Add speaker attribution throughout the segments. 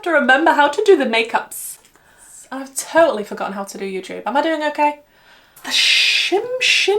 Speaker 1: to remember how to do the makeups. I've totally forgotten how to do YouTube. Am I doing okay? The shiminies.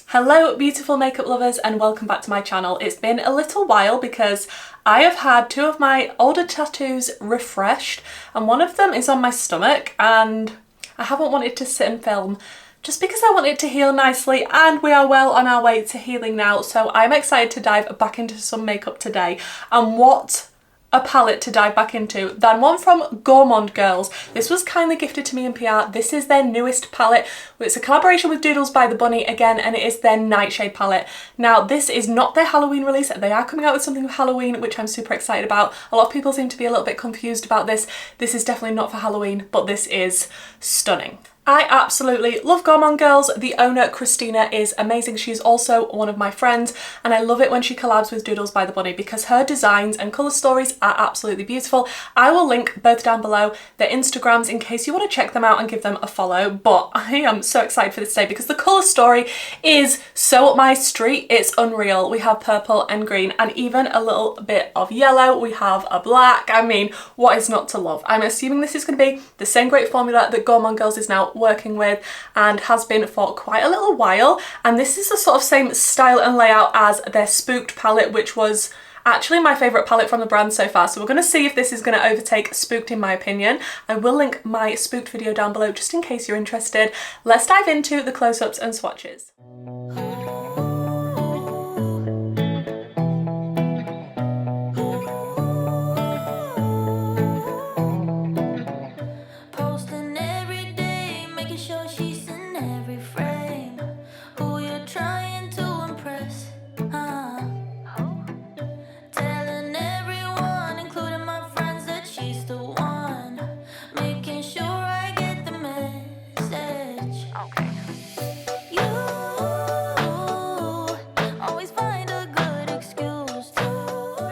Speaker 1: Hello beautiful makeup lovers and welcome back to my channel. It's been a little while because I have had two of my older tattoos refreshed and one of them is on my stomach and I haven't wanted to sit and film just because I want it to heal nicely, and we are well on our way to healing now, so I'm excited to dive back into some makeup today. And what a palette to dive back into than one from Gourmande girls. This was kindly gifted to me in PR. This is their newest palette. It's a collaboration with Doodles by the Bunny again, and it is their Nightshade palette. Now this is not their Halloween release. They are coming out with something for Halloween, which I'm super excited about. A lot of people seem to be a little bit confused about this. This is definitely not for Halloween, but this is stunning. I absolutely love Gourmande girls. The owner, Christina, is amazing. She's also one of my friends and I love it when she collabs with Doodles by the Bunny because her designs and colour stories are absolutely beautiful. I will link both down below, their Instagrams, in case you want to check them out and give them a follow. But I am so excited for this day because the colour story is so up my street. It's unreal. We have purple and green and even a little bit of yellow. We have a black. I mean, what is not to love? I'm assuming this is going to be the same great formula that Gourmande girls is now working with and has been for quite a little while, and this is the sort of same style and layout as their Spooked palette, which was actually my favourite palette from the brand so far. So we're going to see if this is going to overtake Spooked in my opinion. I will link my Spooked video down below just in case you're interested. Let's dive into the close-ups and swatches.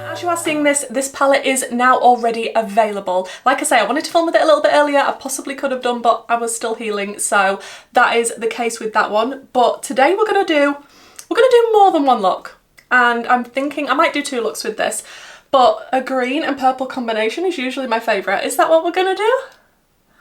Speaker 1: As you are seeing this palette is now already available. Like I say, I wanted to film with it a little bit earlier. I possibly could have done, but I was still healing, so that is the case with that one. But today we're gonna do more than one look, and I'm thinking I might do two looks with this. But a green and purple combination is usually my favourite. Is that what we're gonna do?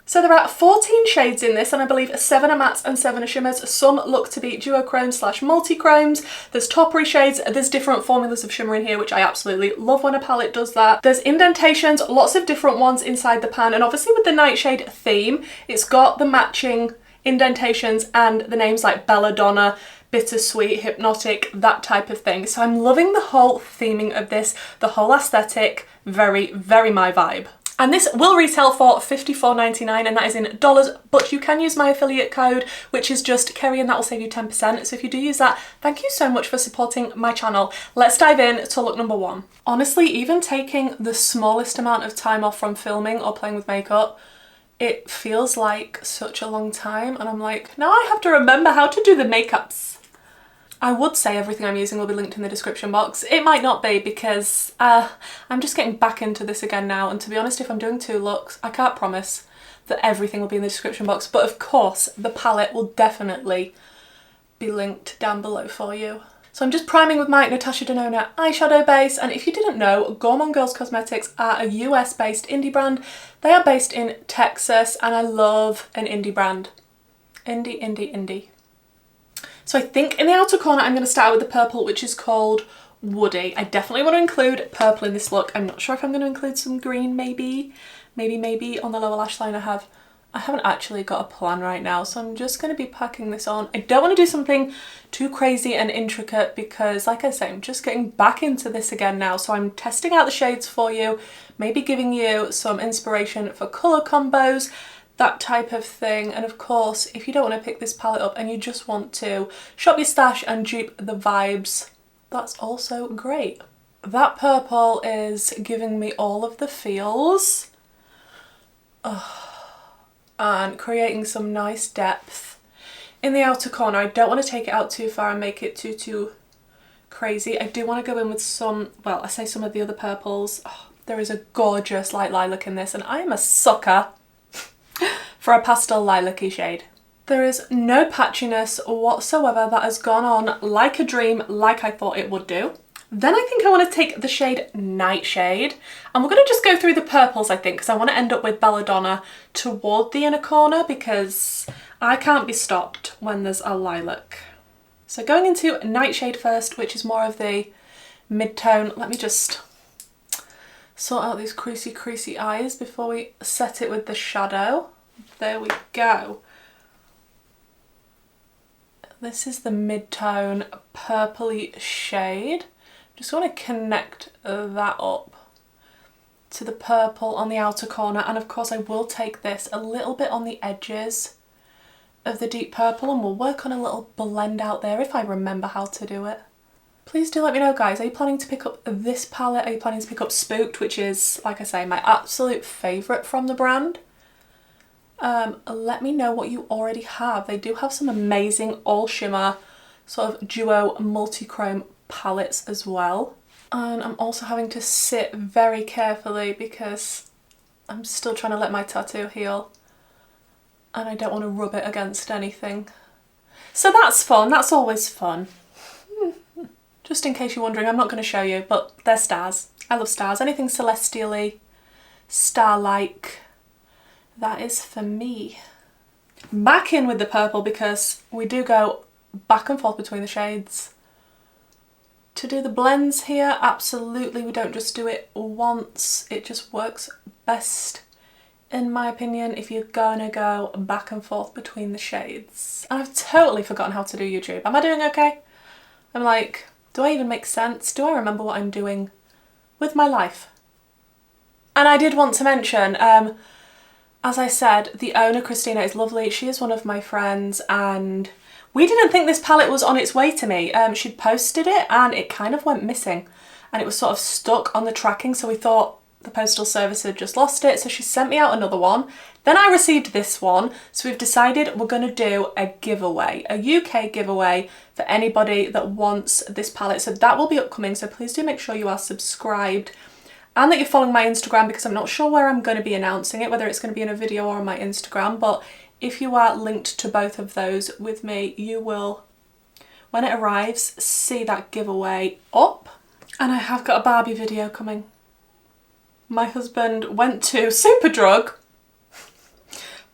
Speaker 1: So there are 14 shades in this, and I believe 7 are mattes and 7 are shimmers. Some look to be duochromes / multi-chromes. There's taupery shades, there's different formulas of shimmer in here, which I absolutely love when a palette does that. There's indentations, lots of different ones inside the pan, and obviously with the Nightshade theme, it's got the matching indentations and the names like Belladonna, Bittersweet, Hypnotic, that type of thing. So I'm loving the whole theming of this, the whole aesthetic, very, very my vibe. And this will retail for $54.99 and that is in dollars, but you can use my affiliate code, which is just Kerry, and that will save you 10%. So if you do use that, thank you so much for supporting my channel. Let's dive in to look number one. Honestly, even taking the smallest amount of time off from filming or playing with makeup, it feels like such a long time. And I'm like, now I have to remember how to do the makeups. I would say everything I'm using will be linked in the description box. It might not be because I'm just getting back into this again now, and to be honest, if I'm doing two looks, I can't promise that everything will be in the description box, but of course the palette will definitely be linked down below for you. So I'm just priming with my Natasha Denona eyeshadow base, and if you didn't know, Gourmande Girls Cosmetics are a US based indie brand. They are based in Texas and I love an indie brand. Indie. So I think in the outer corner I'm going to start with the purple, which is called Woody. I definitely want to include purple in this look. I'm not sure if I'm going to include some green, maybe on the lower lash line. I haven't actually got a plan right now, so I'm just going to be packing this on. I don't want to do something too crazy and intricate because, like I say, I'm just getting back into this again now, so I'm testing out the shades for you, maybe giving you some inspiration for colour combos, that type of thing. And of course, if you don't want to pick this palette up and you just want to shop your stash and dupe the vibes, that's also great. That purple is giving me all of the feels. And creating some nice depth in the outer corner. I don't want to take it out too far and make it too crazy. I do want to go in with some, well, I say some of the other purples. Oh, there is a gorgeous light lilac in this, and I am a sucker for a pastel lilac-y shade. There is no patchiness whatsoever. That has gone on like a dream, like I thought it would do. Then I think I want to take the shade Nightshade, and we're going to just go through the purples, I think, because I want to end up with Belladonna toward the inner corner because I can't be stopped when there's a lilac. So going into Nightshade first, which is more of the mid-tone. Let me just sort out these creasy eyes before we set it with the shadow. There we go. This is the mid-tone purpley shade. Just want to connect that up to the purple on the outer corner, and of course I will take this a little bit on the edges of the deep purple and we'll work on a little blend out there if I remember how to do it. Please do let me know, guys, are you planning to pick up this palette? Are you planning to pick up Spooked, which is, like I say, my absolute favourite from the brand? Let me know what you already have. They do have some amazing all shimmer sort of duo multi-chrome palettes as well, and I'm also having to sit very carefully because I'm still trying to let my tattoo heal and I don't want to rub it against anything. So that's fun, that's always fun. Just in case you're wondering, I'm not going to show you, but they're stars. I love stars. Anything celestially, star-like, that is for me. Back in with the purple because we do go back and forth between the shades. To do the blends here, absolutely, we don't just do it once. It just works best, in my opinion, if you're gonna go back and forth between the shades. And I've totally forgotten how to do YouTube. Am I doing okay? I'm like, do I even make sense? Do I remember what I'm doing with my life? And I did want to mention, as I said, the owner, Christina, is lovely. She is one of my friends and we didn't think this palette was on its way to me. She'd posted it and it kind of went missing and it was sort of stuck on the tracking, so we thought the postal service had just lost it, so she sent me out another one. Then I received this one, so we've decided we're going to do a giveaway, a UK giveaway for anybody that wants this palette. So that will be upcoming, so please do make sure you are subscribed and that you're following my Instagram because I'm not sure where I'm going to be announcing it, whether it's going to be in a video or on my Instagram, but if you are linked to both of those with me, you will, when it arrives, see that giveaway up. And I have got a Barbie video coming. My husband went to Superdrug,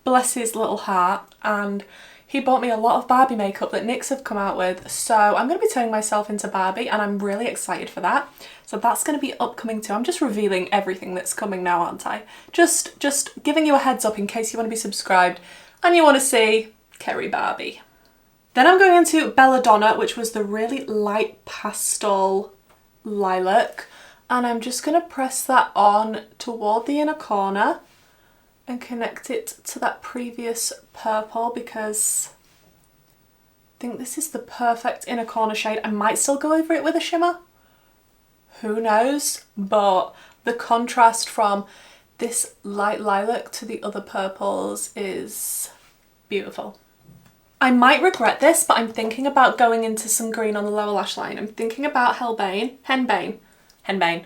Speaker 1: bless his little heart, and he bought me a lot of Barbie makeup that NYX have come out with. So I'm going to be turning myself into Barbie and I'm really excited for that. So that's going to be upcoming too. I'm just revealing everything that's coming now, aren't I? Just giving you a heads up in case you want to be subscribed and you want to see Kerry Barbie. Then I'm going into Belladonna, which was the really light pastel lilac. And I'm just going to press that on toward the inner corner and connect it to that previous purple because I think this is the perfect inner corner shade. I might still go over it with a shimmer. Who knows? But the contrast from this light lilac to the other purples is beautiful. I might regret this, but I'm thinking about going into some green on the lower lash line. I'm thinking about Henbane.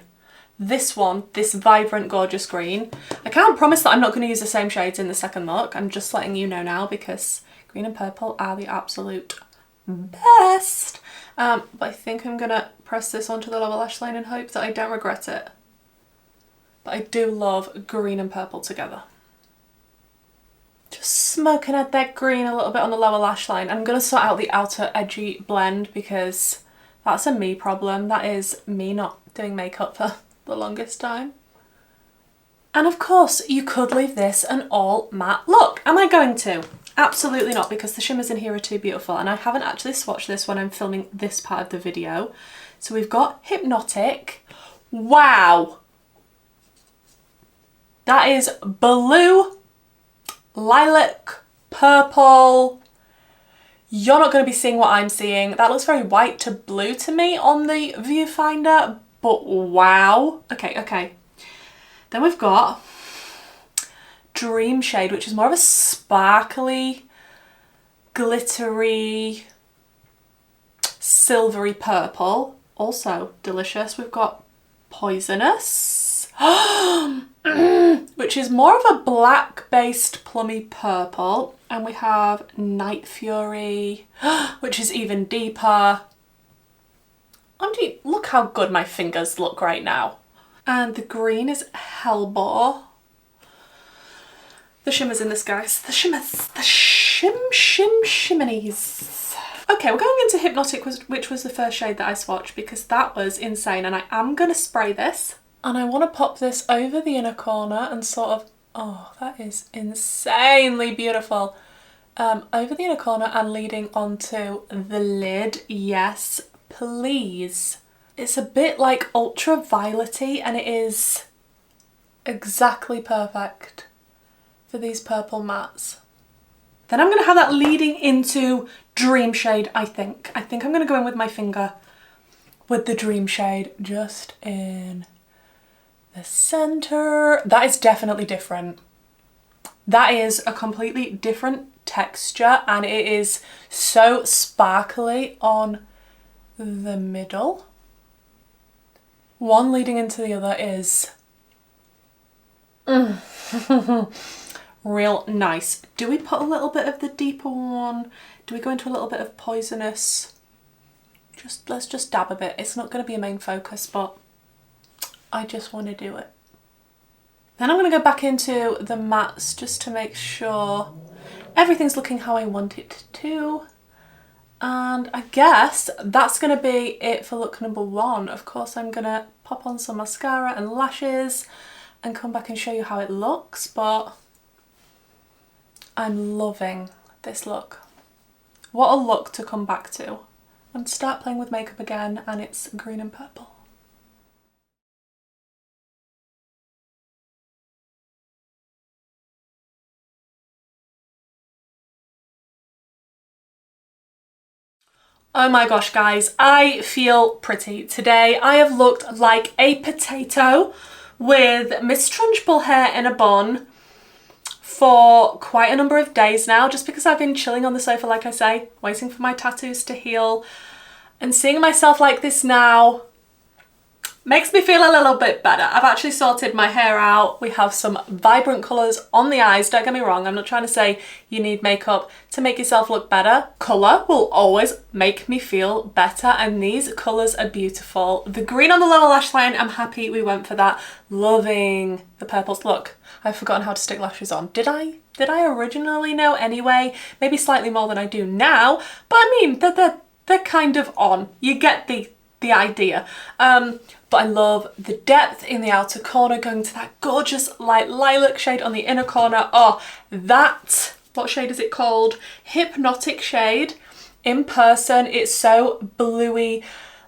Speaker 1: This one, this vibrant, gorgeous green. I can't promise that I'm not going to use the same shades in the second look. I'm just letting you know now because green and purple are the absolute best. But I think I'm going to press this onto the lower lash line and hope that I don't regret it. But I do love green and purple together. Just smoking out that green a little bit on the lower lash line. I'm going to sort out the outer edgy blend because that's a me problem. That is me not doing makeup for the longest time. And of course you could leave this an all matte look. Am I going to? Absolutely not, because the shimmers in here are too beautiful and I haven't actually swatched this when I'm filming this part of the video. So we've got Hypnotic. Wow! That is blue, lilac, purple. You're not going to be seeing what I'm seeing. That looks very white to blue to me on the viewfinder, but wow. Okay. Then we've got Dream Shade, which is more of a sparkly, glittery, silvery purple. Also delicious. We've got Poisonous. which is more of a black-based plummy purple. And we have Night Fury, which is even deeper. Look how good my fingers look right now. And the green is Hellbore. The shimmers in this, guys. The shimmers. The shiminies. Okay, we're going into Hypnotic, which was the first shade that I swatched because that was insane. And I am going to spray this. And I want to pop this over the inner corner and sort of, oh, that is insanely beautiful. Over the inner corner and leading onto the lid. Yes, please. It's a bit like ultraviolet-y and it is exactly perfect for these purple mattes. Then I'm going to have that leading into Dream Shade, I think. I think I'm going to go in with my finger with the Dream Shade just in the center. That is definitely different. That is a completely different texture and it is so sparkly on the middle. One leading into the other is real nice. Do we put a little bit of the deeper one? Do we go into a little bit of Poisonous? Let's just dab a bit. It's not going to be a main focus, but I just want to do it. Then I'm going to go back into the mattes just to make sure everything's looking how I want it to. And I guess that's going to be it for look number one. Of course, I'm going to pop on some mascara and lashes and come back and show you how it looks, but I'm loving this look. What a look to come back to and start playing with makeup again, and it's green and purple. Oh my gosh, guys, I feel pretty today. I have looked like a potato with Miss Trunchbull hair in a bun for quite a number of days now, just because I've been chilling on the sofa, like I say, waiting for my tattoos to heal. And seeing myself like this now makes me feel a little bit better. I've actually sorted my hair out. We have some vibrant colours on the eyes. Don't get me wrong, I'm not trying to say you need makeup to make yourself look better. Colour will always make me feel better, and these colours are beautiful. The green on the lower lash line, I'm happy we went for that. Loving the purples. Look, I've forgotten how to stick lashes on. Did I originally know anyway? Maybe slightly more than I do now, but I mean, they're kind of on. You get the idea. But I love the depth in the outer corner, going to that gorgeous light lilac shade on the inner corner. Oh, that, what shade is it called? Hypnotic shade. In person, it's so bluey,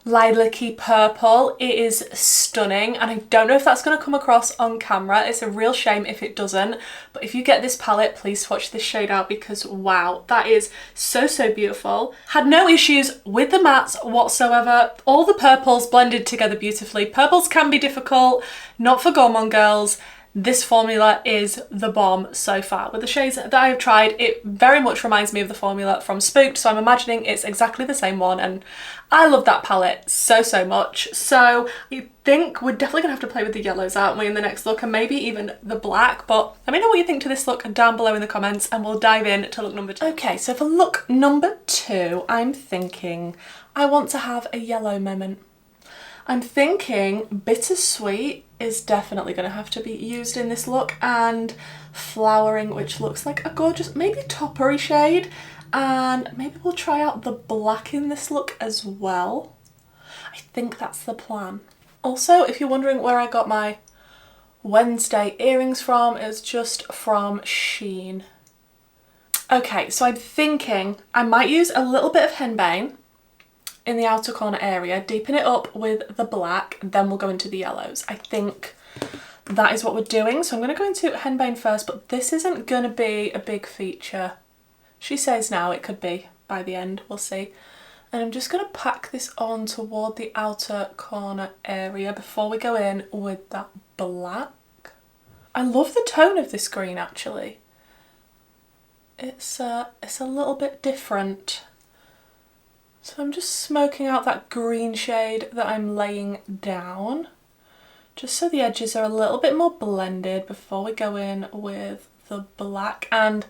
Speaker 1: lilac-y purple. It is stunning, and I don't know if that's going to come across on camera. It's a real shame if it doesn't, but if you get this palette, please swatch this shade out because wow, that is so beautiful. Had no issues with the mattes whatsoever. All the purples blended together beautifully. Purples can be difficult, not for gourmand girls. This formula is the bomb so far. With the shades that I have tried, it very much reminds me of the formula from Spooked, so I'm imagining it's exactly the same one, and I love that palette so much. So I think we're definitely gonna have to play with the yellows, aren't we, in the next look, and maybe even the black, but let me know what you think to this look down below in the comments and we'll dive in to look number two. Okay, so for look number two, I'm thinking I want to have a yellow moment. I'm thinking Bittersweet is definitely going to have to be used in this look, and Flowering, which looks like a gorgeous, maybe toppery shade, and maybe we'll try out the black in this look as well. I think that's the plan. Also, if you're wondering where I got my Wenzdae earrings from, it's just from Shein. Okay, so I'm thinking I might use a little bit of henbane in the outer corner area, deepen it up with the black, then we'll go into the yellows. I think that is what we're doing. So I'm going to go into henbane first, but this isn't going to be a big feature. She says now it could be by the end, we'll see. And I'm just going to pack this on toward the outer corner area before we go in with that black. I love the tone of this green actually. It's a little bit different. So I'm just smoking out that green shade that I'm laying down. just so the edges are a little bit more blended before we go in with the black. And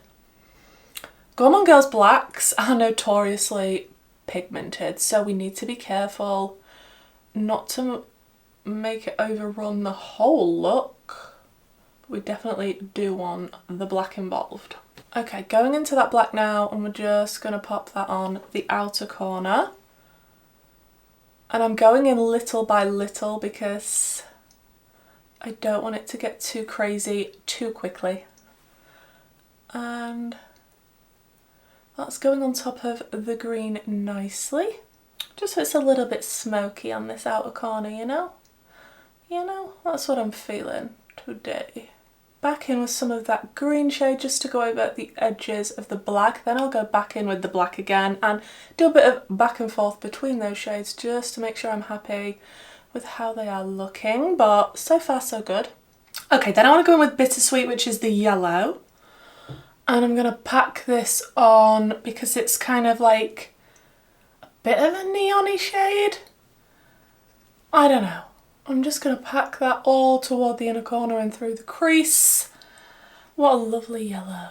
Speaker 1: Gourmande Girls blacks are notoriously pigmented, so we need to be careful not to make it overrun the whole look. We definitely do want the black involved. Okay, going into that black now, and we're just going to pop that on the outer corner. And I'm going in little by little because I don't want it to get too crazy too quickly. And that's going on top of the green nicely. Just so it's a little bit smoky on this outer corner, you know? You know, that's what I'm feeling today. Back in with some of that green shade just to go over the edges of the black. Then I'll go back in with the black again and do a bit of back and forth between those shades just to make sure I'm happy with how they are looking. But so far so good. Okay, then I want to go in with Bittersweet, which is the yellow. And I'm going to pack this on because it's kind of like a bit of a neon-y shade. I don't know. I'm just going to pack that all toward the inner corner and through the crease. What a lovely yellow.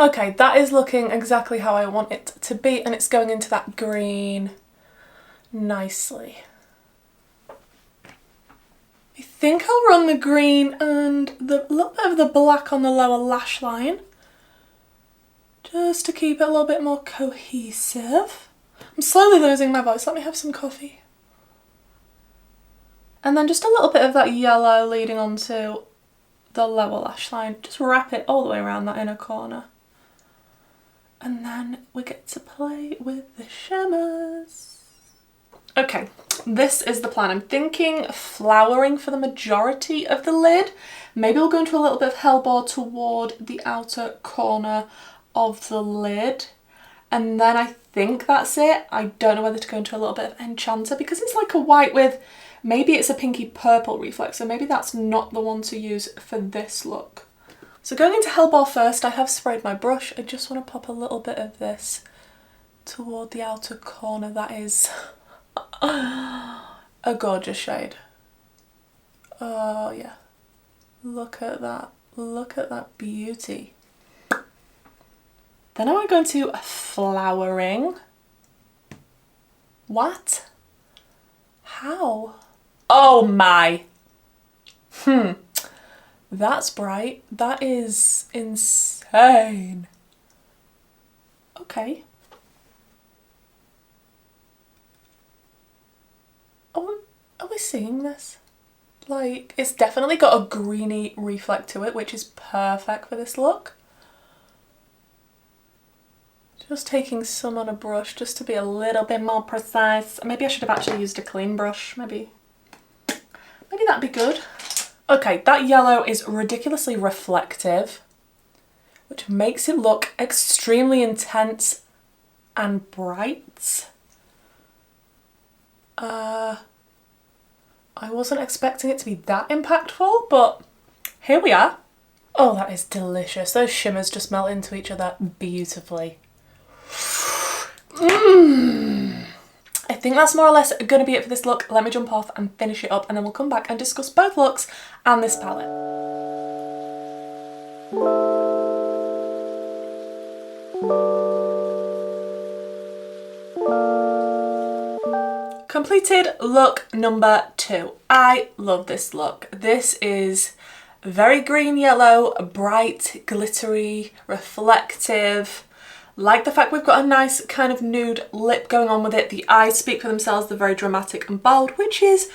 Speaker 1: Okay, that is looking exactly how I want it to be, and it's going into that green nicely. I think I'll run the green and the little bit of the black on the lower lash line, just to keep it a little bit more cohesive. I'm slowly losing my voice. Let me have some coffee. And then just a little bit of that yellow leading onto the lower lash line. Just wrap it all the way around that inner corner. And then we get to play with the shimmers. Okay, this is the plan. I'm thinking flowering for the majority of the lid. Maybe we'll go into a little bit of hellebore toward the outer corner of the lid. And then I think that's it. I don't know whether to go into a little bit of enchanter because it's like a white with... Maybe it's a pinky purple reflex, so maybe that's not the one to use for this look. So going into hellebore first, I have sprayed my brush. I just want to pop a little bit of this toward the outer corner. That is a gorgeous shade. Oh yeah, look at that. Look at that beauty. Then I want to go into flowering. What? How? Oh my. That's bright. That is insane. Okay. Are we seeing this? Like, it's definitely got a greeny reflect to it, which is perfect for this look. Just taking some on a brush just to be a little bit more precise. Maybe I should have actually used a clean brush. Maybe that'd be good. Okay, that yellow is ridiculously reflective, which makes it look extremely intense and bright. I wasn't expecting it to be that impactful, but here we are. Oh, that is delicious. Those shimmers just melt into each other beautifully. I think that's more or less going to be it for this look. Let me jump off and finish it up, and then we'll come back and discuss both looks and this palette. Completed look number 2. I love this look. This is very green yellow, bright, glittery, reflective. Like the fact we've got a nice kind of nude lip going on with it. The eyes speak for themselves. They're very dramatic and bold, which is,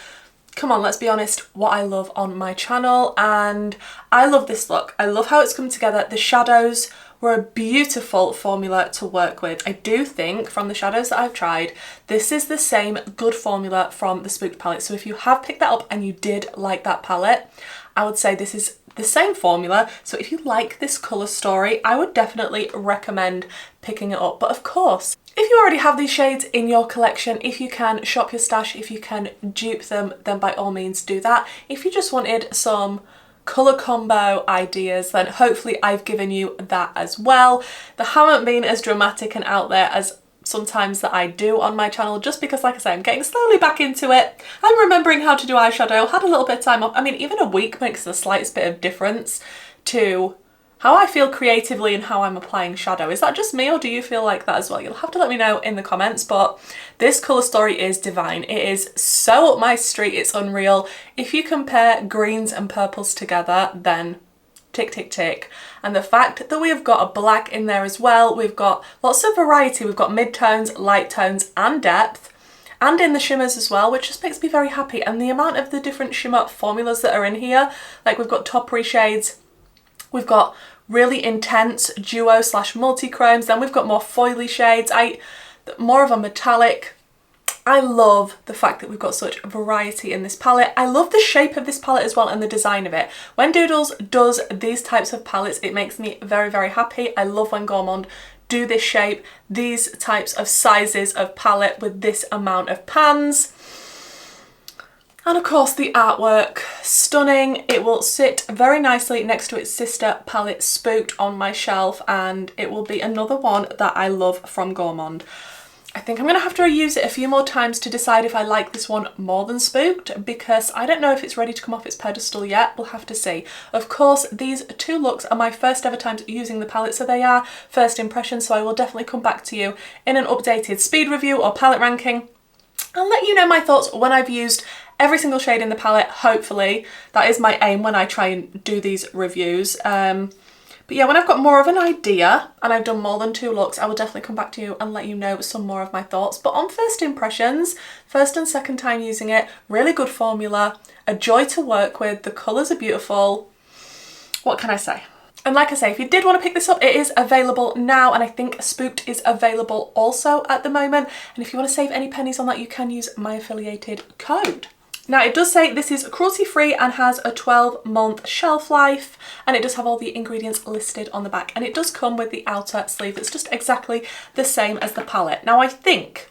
Speaker 1: come on, let's be honest, what I love on my channel. And I love this look. I love how it's come together. The shadows were a beautiful formula to work with. I do think from the shadows that I've tried, this is the same good formula from the Spooked palette. So if you have picked that up and you did like that palette, I would say this is the same formula. So if you like this colour story, I would definitely recommend picking it up. But of course, if you already have these shades in your collection, if you can shop your stash, if you can dupe them, then by all means do that. If you just wanted some colour combo ideas, then hopefully I've given you that as well. They haven't been as dramatic and out there as sometimes that I do on my channel, just because, like I say, I'm getting slowly back into it. I'm remembering how to do eyeshadow, had a little bit of time off. I mean, even a week makes the slightest bit of difference to how I feel creatively and how I'm applying shadow. Is that just me, or do you feel like that as well? You'll have to let me know in the comments, but this colour story is divine. It is so up my street, it's unreal. If you compare greens and purples together, then tick, tick, tick. And the fact that we have got a black in there as well, we've got lots of variety. We've got mid-tones, light tones and depth, and in the shimmers as well, which just makes me very happy. And the amount of the different shimmer formulas that are in here, like we've got taupe shades, we've got really intense duo / multi-chromes, then we've got more foily shades, more of a metallic. I love the fact that we've got such variety in this palette. I love the shape of this palette as well and the design of it. When Doodles does these types of palettes, it makes me very, very happy. I love when Gourmande do this shape, these types of sizes of palette with this amount of pans. And of course the artwork, stunning. It will sit very nicely next to its sister palette Spooked on my shelf, and it will be another one that I love from Gourmande. I think I'm going to have to reuse it a few more times to decide if I like this one more than Spooked, because I don't know if it's ready to come off its pedestal yet. We'll have to see. Of course, these two looks are my first ever times using the palette, so they are first impressions, so I will definitely come back to you in an updated speed review or palette ranking. I'll let you know my thoughts when I've used every single shade in the palette, hopefully. That is my aim when I try and do these reviews. But yeah, when I've got more of an idea and I've done more than 2 looks, I will definitely come back to you and let you know some more of my thoughts. But on first impressions, first and second time using it, really good formula, a joy to work with, the colours are beautiful. What can I say? And like I say, if you did want to pick this up, it is available now, and I think Spooked is available also at the moment. And if you want to save any pennies on that, you can use my affiliated code. Now it does say this is cruelty free and has a 12-month shelf life, and it does have all the ingredients listed on the back, and it does come with the outer sleeve that's just exactly the same as the palette. Now I think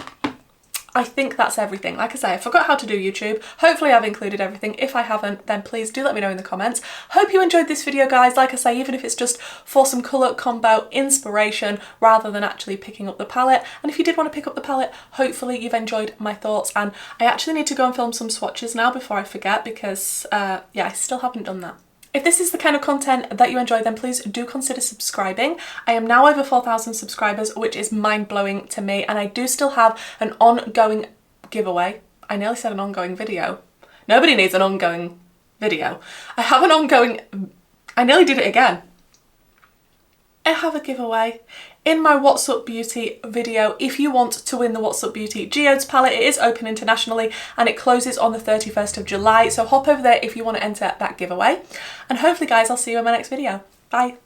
Speaker 1: that's everything. Like I say, I forgot how to do YouTube. Hopefully I've included everything. If I haven't, then please do let me know in the comments. Hope you enjoyed this video, guys. Like I say, even if it's just for some colour combo inspiration rather than actually picking up the palette. And if you did want to pick up the palette, hopefully you've enjoyed my thoughts. And I actually need to go and film some swatches now before I forget, because yeah, I still haven't done that. If this is the kind of content that you enjoy, then please do consider subscribing. I am now over 4,000 subscribers, which is mind-blowing to me, and I do still have an ongoing giveaway. I nearly said an ongoing video. Nobody needs an ongoing video. I have an ongoing... I nearly did it again. I have a giveaway in my What's Up Beauty video. If you want to win the What's Up Beauty Geodes palette, it is open internationally and it closes on the 31st of July. So hop over there if you want to enter that giveaway. And hopefully, guys, I'll see you in my next video. Bye.